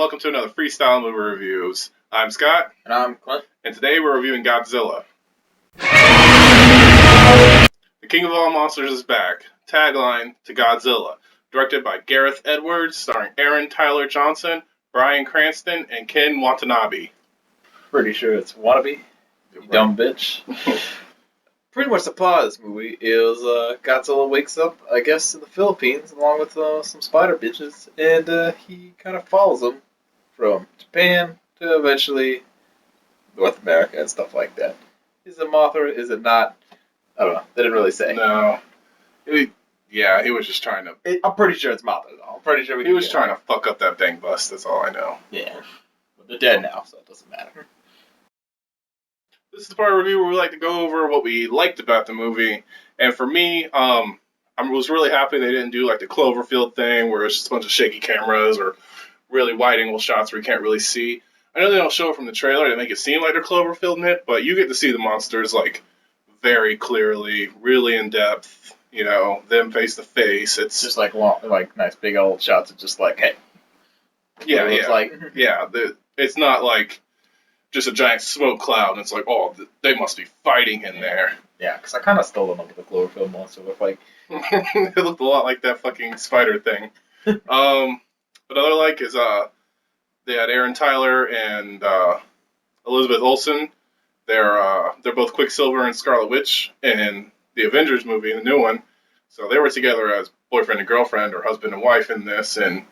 welcome to another Freestyle Movie Reviews. I'm Scott, And I'm Clint. and today we're reviewing Godzilla. The King of All Monsters is back. Tagline to Godzilla. Directed by Gareth Edwards, starring Aaron Tyler Johnson, Bryan Cranston, and Ken Watanabe. Pretty sure it's Wannabe, you dumb bitch. Pretty much the plot of this movie is Godzilla wakes up, I guess, in the Philippines along with some spider bitches, and he kind of follows them from Japan to eventually North America and stuff like that. Is it Mothra? Is it not? I don't know. They didn't really say. No. He was just trying to... I'm pretty sure it's Mothra, though. I'm pretty sure he was trying to fuck up that bang bus, that's all I know. Yeah. But they're dead now, so it doesn't matter. This is the part of the review where we like to go over what we liked about the movie. And for me, I was really happy they didn't do like the Cloverfield thing where it's just a bunch of shaky cameras or really wide-angle shots where you can't really see. I know they don't show it from the trailer to make it seem like they're Cloverfielding it, but you get to see the monsters like very clearly, really in depth. You know, them face to face. It's just like long, like nice big old shots of just like, hey. Yeah. Like. It's not like just a giant smoke cloud, and it's like, oh, they must be fighting in there. Yeah, because I kind of still don't know what the Cloverfield monster looked like. It looked a lot like that fucking spider thing. What I like is they had Aaron Tyler and Elizabeth Olsen. They're both Quicksilver and Scarlet Witch in the Avengers movie, the new one. So they were together as boyfriend and girlfriend, or husband and wife in this, and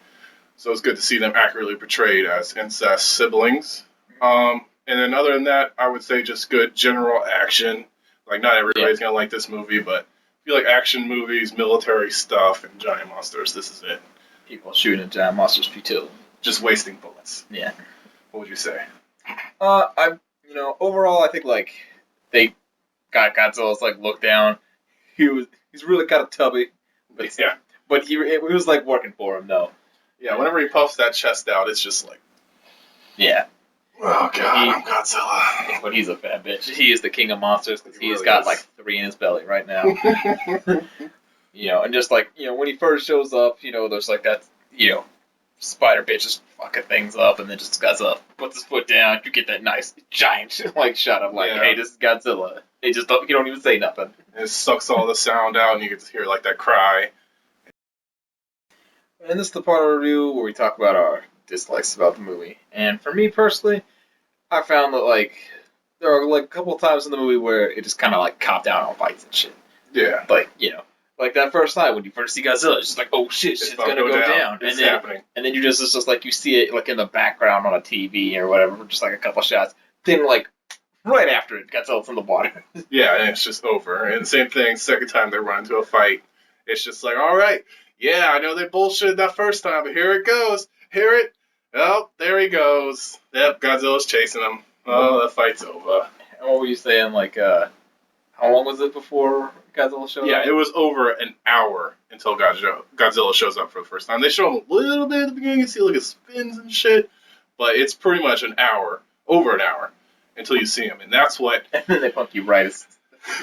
so it's good to see them accurately portrayed as incest siblings. And then other than that, I would say just good general action. Like, not everybody's going to like this movie, but if you like action movies, military stuff, and giant monsters, this is it. People shooting at giant monsters futility. Just wasting bullets. Yeah. What would you say? Overall, I think, like, they got Godzilla's, like, look down. He's really kind of tubby. But, yeah. But it was, like, working for him, though. Yeah, whenever he puffs that chest out, it's just like... Yeah. Oh, God, I'm Godzilla. But he's a fat bitch. He is the king of monsters because he's really got, is. like, 3 in his belly right now. And just, like, when he first shows up, there's, like, that, spider bitch just fucking things up, and then just Godzilla puts his foot down. You get that nice, giant, like, shot of, like, hey, this is Godzilla. You don't even say nothing. And it sucks all the sound out, and you get to hear, like, that cry. And this is the part of the review where we talk about our dislikes about the movie. And for me personally, I found that, like, there are, like, a couple of times in the movie where it just kind of, like, copped out on fights and shit. Yeah. Like, like that first time when you first see Godzilla, it's just like, oh shit, shit's gonna go down. It's happening. And then it's just like, you see it, like, in the background on a TV or whatever, just, like, a couple shots. Then, like, right after it, Godzilla from the water. Yeah, and it's just over. And same thing, second time they run into a fight, it's just like, all right, yeah, I know they bullshitted that first time, but here it goes. Hear it? Oh, there he goes. Yep, Godzilla's chasing him. Oh, the fight's over. And what were you saying, like, how long was it before Godzilla showed up? Yeah, it was over an hour until Godzilla shows up for the first time. They show him a little bit at the beginning, you see like his spins and shit, but it's pretty much over an hour, until you see him, and that's what... And then they fuck you right as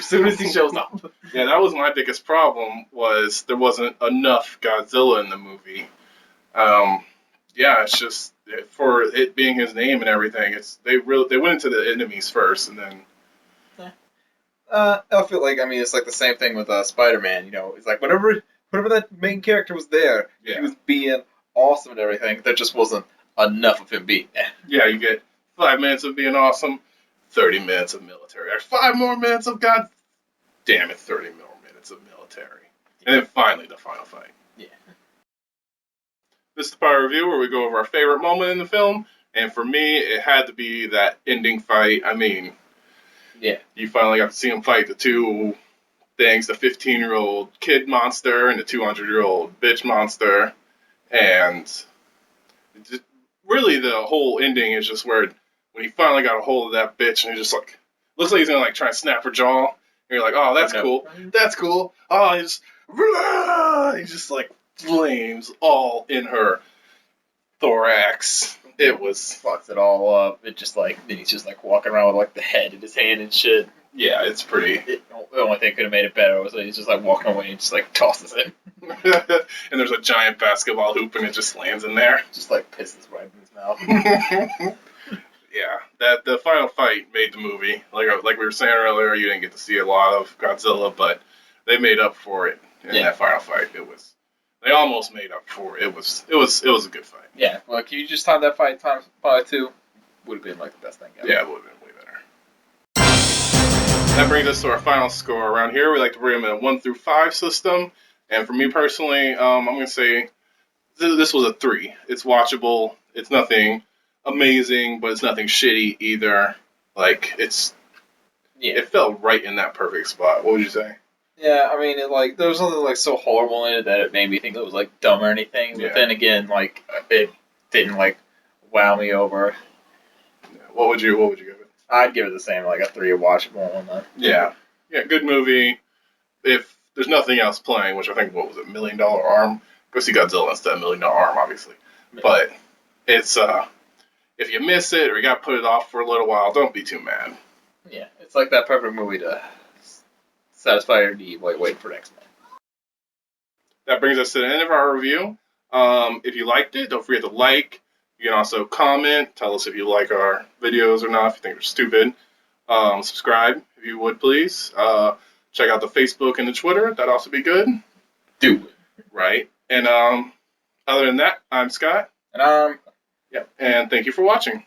soon as he shows up. Yeah, that was my biggest problem, was there wasn't enough Godzilla in the movie. Yeah, it's just, for it being his name and everything, they went into the enemies first, and then... I feel like, it's like the same thing with Spider-Man, It's like, whenever that main character was there, he was being awesome and everything, there just wasn't enough of him being there. Yeah, you get 5 minutes of being awesome, 30 minutes of military. 5 more minutes of 30 more minutes of military. And then finally, the final fight. Yeah. This is the part of review where we go over our favorite moment in the film, and for me, it had to be that ending fight. Yeah. You finally got to see him fight the two things, the 15-year-old kid monster and the 200-year-old bitch monster. And really the whole ending is just where when he finally got a hold of that bitch and he just like, looks like he's going to like try and snap her jaw. And you're like, oh, that's cool. That's cool. Oh, he just like flames all in her thorax. It was... Fucks it all up. It just like, then he's just like walking around with like the head in his hand and shit. Yeah, it's pretty... The only thing that could have made it better was that he's just like walking away and just like tosses it. And there's a giant basketball hoop and it just lands in there. Just like pisses right in his No. Yeah, that the final fight made the movie. Like we were saying earlier, you didn't get to see a lot of Godzilla, but they made up for it in that final fight. They almost made up for it. It was a good fight. Yeah, well, if you just timed that fight times by 2, would have been like the best thing ever. Yeah, it would have been way better. That brings us to our final score. Around here, we like to bring them in a 1 through 5 system. And for me personally, I'm going to say this was a 3. It's watchable. It's nothing amazing, but it's nothing shitty either. Like, it felt right in that perfect spot. What would you say? Yeah, I mean, there was something like so horrible in it that it made me think it was like dumb or anything. But then again, like it didn't like wow me over. Yeah. What would you give it? I'd give it the same, like a 3, a watchable one. Then. Yeah, good movie. If there's nothing else playing, which I think what was it, $1 Million Arm? Go see Godzilla instead of $1 Million Arm, obviously. Yeah. But it's if you miss it or you got to put it off for a little while, don't be too mad. Yeah, it's like that perfect movie to satisfy your need while waiting for next man. That brings us to the end of our review. If you liked it, don't forget to like. You can also comment, tell us if you like our videos or not, if you think they're stupid. Subscribe, if you would, please. Check out the Facebook and the Twitter. That'd also be good. Do it. Right. And other than that, I'm Scott. And yeah. And thank you for watching.